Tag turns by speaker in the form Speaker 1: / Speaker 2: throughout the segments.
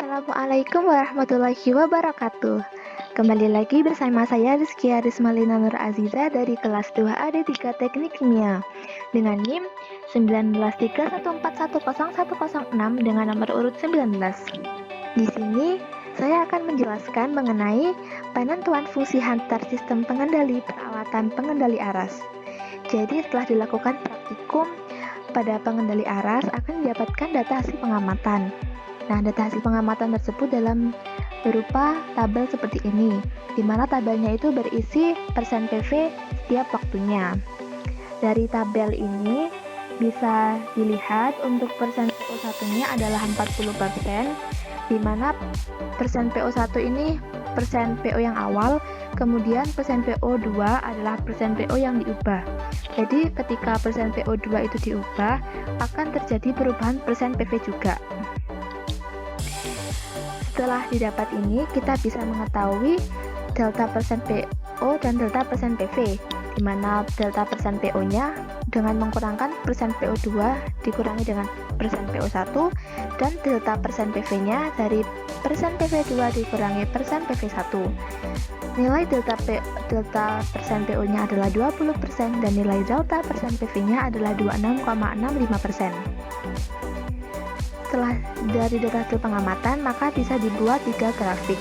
Speaker 1: Assalamualaikum warahmatullahi wabarakatuh. Kembali lagi bersama saya Rizky Arismalina Nur Aziza dari kelas 2A D3 Teknik Kimia dengan NIM 19314101006 dengan nomor urut 19. Di sini saya akan menjelaskan mengenai penentuan fungsi antar sistem pengendali peralatan pengendali aras. Jadi setelah dilakukan praktikum pada pengendali aras akan didapatkan data hasil pengamatan. Nah, data hasil pengamatan tersebut dalam berupa tabel seperti ini, di mana tabelnya itu berisi persen PV setiap waktunya. Dari tabel ini bisa dilihat untuk persen PO1-nya adalah 40%, di mana persen PO1 ini persen PO yang awal, kemudian persen PO2 adalah persen PO yang diubah. Jadi ketika persen PO2 itu diubah, akan terjadi perubahan persen PV juga. Setelah didapat ini, kita bisa mengetahui delta persen PO dan delta persen PV, di mana delta persen PO-nya dengan mengkurangkan persen PO2 dikurangi dengan persen PO1, dan delta persen PV-nya dari persen PV2 dikurangi persen PV1. Nilai delta persen PO-nya adalah 20% dan nilai delta persen PV-nya adalah 26,65%. Setelah dari data hasil pengamatan, maka bisa dibuat 3 grafik.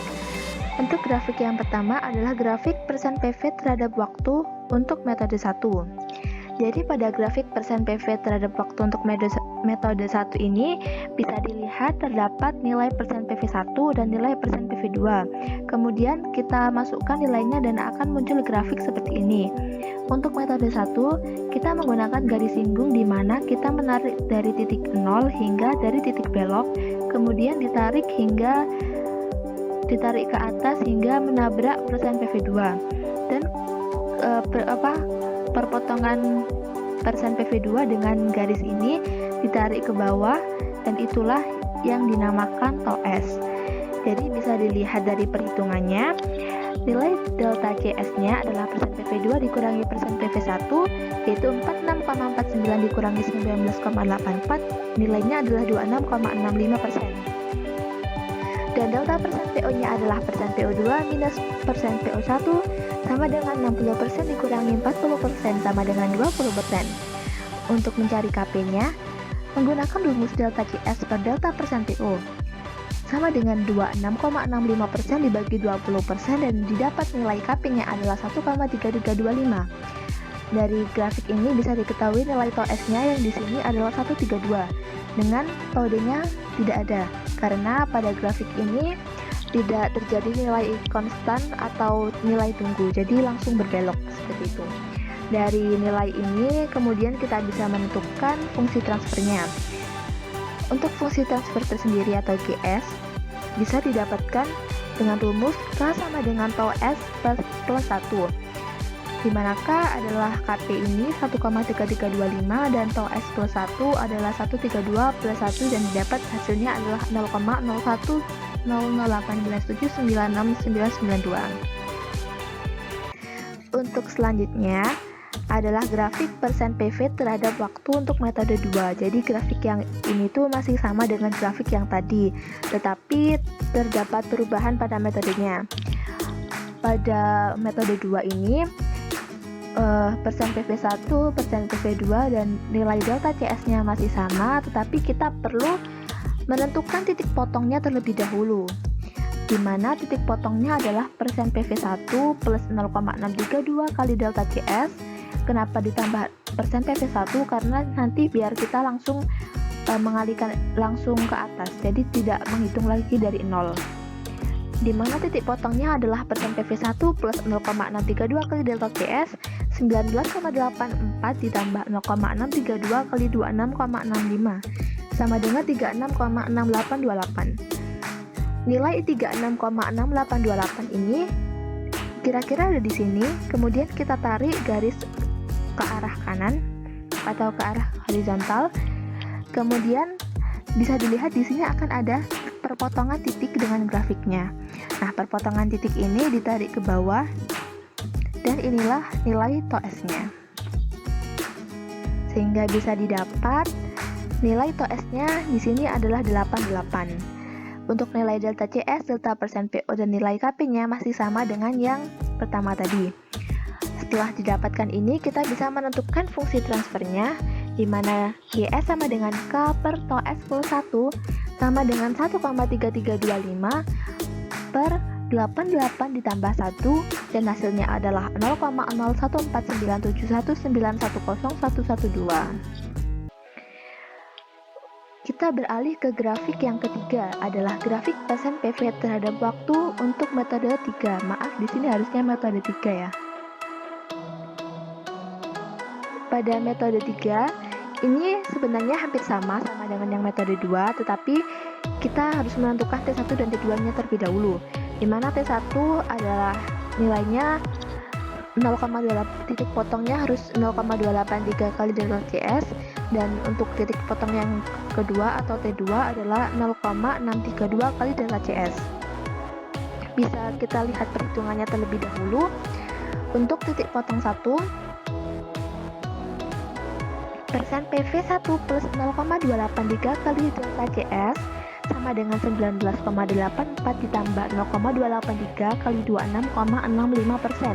Speaker 1: Untuk grafik yang pertama adalah grafik persen PV terhadap waktu untuk metode 1. Jadi pada grafik persen PV terhadap waktu untuk metode 1 ini bisa dilihat terdapat nilai persen PV1 dan nilai persen PV2. Kemudian kita masukkan nilainya dan akan muncul grafik seperti ini. Untuk metode 1, kita menggunakan garis singgung di mana kita menarik dari titik 0 hingga dari titik belok, kemudian ditarik ke atas hingga menabrak persen PV2. Dan perpotongan persen PV2 dengan garis ini ditarik ke bawah, dan itulah yang dinamakan TOS. Jadi bisa dilihat dari perhitungannya, nilai delta CS-nya adalah persen PV2 dikurangi persen PV1, yaitu 46,49 dikurangi 19,84, nilainya adalah 26,65%. Dan delta persen PO-nya adalah persen PO2 minus persen PO1 sama dengan 60% dikurangi 40% sama dengan 20%. Untuk mencari KP-nya, menggunakan rumus delta CS per delta persen PO sama dengan 26,65% dibagi 20% dan didapat nilai KP-nya adalah 1,3325. Dari grafik ini bisa diketahui nilai TOS-nya yang di sini adalah 132 dengan TOD-nya tidak ada karena pada grafik ini tidak terjadi nilai konstan atau nilai tunggu, jadi langsung berbelok seperti itu. Dari nilai ini kemudian kita bisa menentukan fungsi transfernya. Untuk fungsi transfer tersendiri atau GS bisa didapatkan dengan rumus K sama dengan tau S plus 1, di mana K adalah KP ini 1,3325 dan tau S plus 1 adalah 132 plus 1 dan didapat hasilnya adalah 0,0100897969992. Untuk selanjutnya adalah grafik persen PV terhadap waktu untuk metode 2. Jadi grafik yang ini tuh masih sama dengan grafik yang tadi, tetapi terdapat perubahan pada metodenya. Pada metode 2 ini persen PV1, persen PV2 dan nilai delta CS-nya masih sama, tetapi kita perlu menentukan titik potongnya terlebih dahulu, di mana titik potongnya adalah persen PV1 plus 0,632 kali delta CS. Kenapa ditambah persen PV1? Karena nanti biar kita langsung mengalihkan langsung ke atas, jadi tidak menghitung lagi dari 0. Di mana titik potongnya adalah persen PV1 plus 0,632 kali delta CS 19,84 ditambah 0,632 kali 26,65 sama dengan 36,6828. Nilai 36,6828 ini kira-kira ada di sini. Kemudian kita tarik garis ke arah kanan atau ke arah horizontal. Kemudian bisa dilihat di sini akan ada perpotongan titik dengan grafiknya. Nah, perpotongan titik ini ditarik ke bawah dan inilah nilai TOS-nya. Sehingga bisa didapat nilai TOS-nya di sini adalah 88. Untuk nilai delta CS, delta persen PO, dan nilai KP-nya masih sama dengan yang pertama tadi. Setelah didapatkan ini, kita bisa menentukan fungsi transfernya, di mana GS sama dengan K per tau S plus 1 sama dengan 1,3325 per 88 ditambah 1, dan hasilnya adalah 0,0149719101112. Kita beralih ke grafik yang ketiga, adalah grafik persen PV terhadap waktu untuk metode 3. Maaf, di sini harusnya metode 3 ya. Pada metode 3, ini sebenarnya hampir sama dengan yang metode 2, tetapi kita harus menentukan T1 dan T2-nya terlebih dahulu, di mana T1 adalah nilainya 0,28, titik potongnya harus 0,283 kali delta CS, dan untuk titik potong yang kedua atau T2 adalah 0,632 kali delta CS. Bisa kita lihat perhitungannya terlebih dahulu. Untuk titik potong 1, persen PV1 plus 0,283 kali delta CS sama dengan 19,84 ditambah 0,283 kali 26,65%.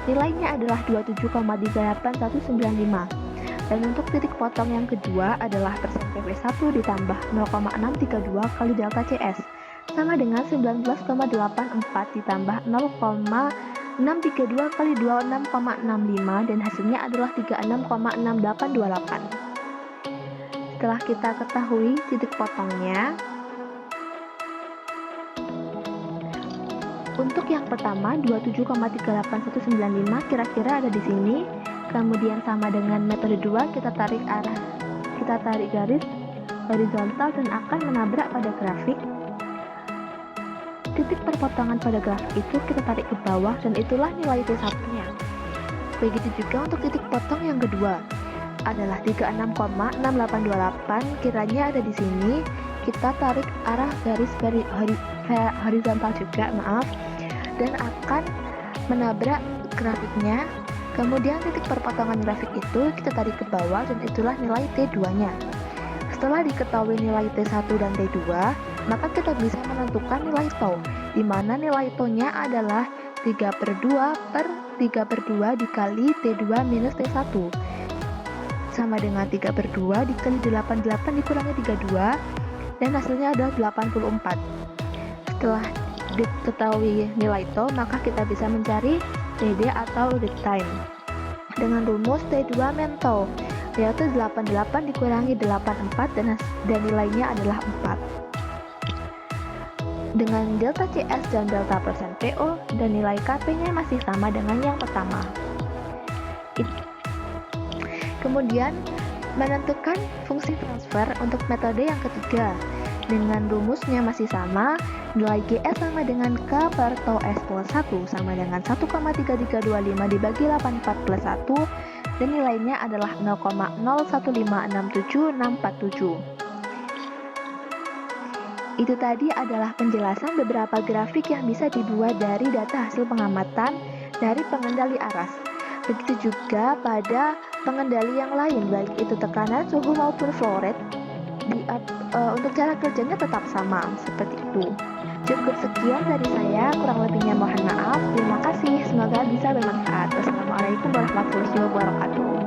Speaker 1: Nilainya adalah 27,38195. Dan untuk titik potong yang kedua adalah persen PV1 ditambah 0,632 kali delta CS sama dengan 19,84 ditambah 0,632 kali 26,65, dan hasilnya adalah 36,6828. Setelah kita ketahui titik potongnya, untuk yang pertama 27,38195 kira-kira ada di sini. Kemudian sama dengan metode 2, kita tarik garis horizontal dan akan menabrak pada grafik. Titik perpotongan pada grafik itu kita tarik ke bawah, dan itulah nilai T1-nya. Begitu juga untuk titik potong yang kedua, adalah 36,6828, kiranya ada di sini. Kita tarik arah garis horizontal juga, dan akan menabrak grafiknya. Kemudian titik perpotongan grafik itu kita tarik ke bawah, dan itulah nilai T2-nya. Setelah diketahui nilai T1 dan T2, maka kita bisa menentukan nilai tau, di mana nilai tau-nya adalah 3/2 per 3/2 dikali T2 minus T1 sama dengan 3/2 dikali 88 dikurangi 32, dan hasilnya adalah 84. Setelah diketahui nilai tau, maka kita bisa mencari TD atau lead time dengan rumus T2 min tau, yaitu 88 dikurangi 84, dan nilainya adalah 4. Dengan delta CS dan delta persen PO, dan nilai KP-nya masih sama dengan yang pertama. Kemudian menentukan fungsi transfer untuk metode yang ketiga, dengan rumusnya masih sama. Nilai GS sama dengan K per tau S plus 1 sama dengan 1,3325 dibagi 84 plus 1, dan nilainya adalah 0,0156767. Itu tadi adalah penjelasan beberapa grafik yang bisa dibuat dari data hasil pengamatan dari pengendali aras. Begitu juga pada pengendali yang lain, baik itu tekanan, suhu maupun flow rate. Untuk cara kerjanya tetap sama, seperti itu. Cukup sekian dari saya, kurang lebihnya mohon maaf. Terima kasih, semoga bisa bermanfaat. Wassalamualaikum warahmatullahi wabarakatuh.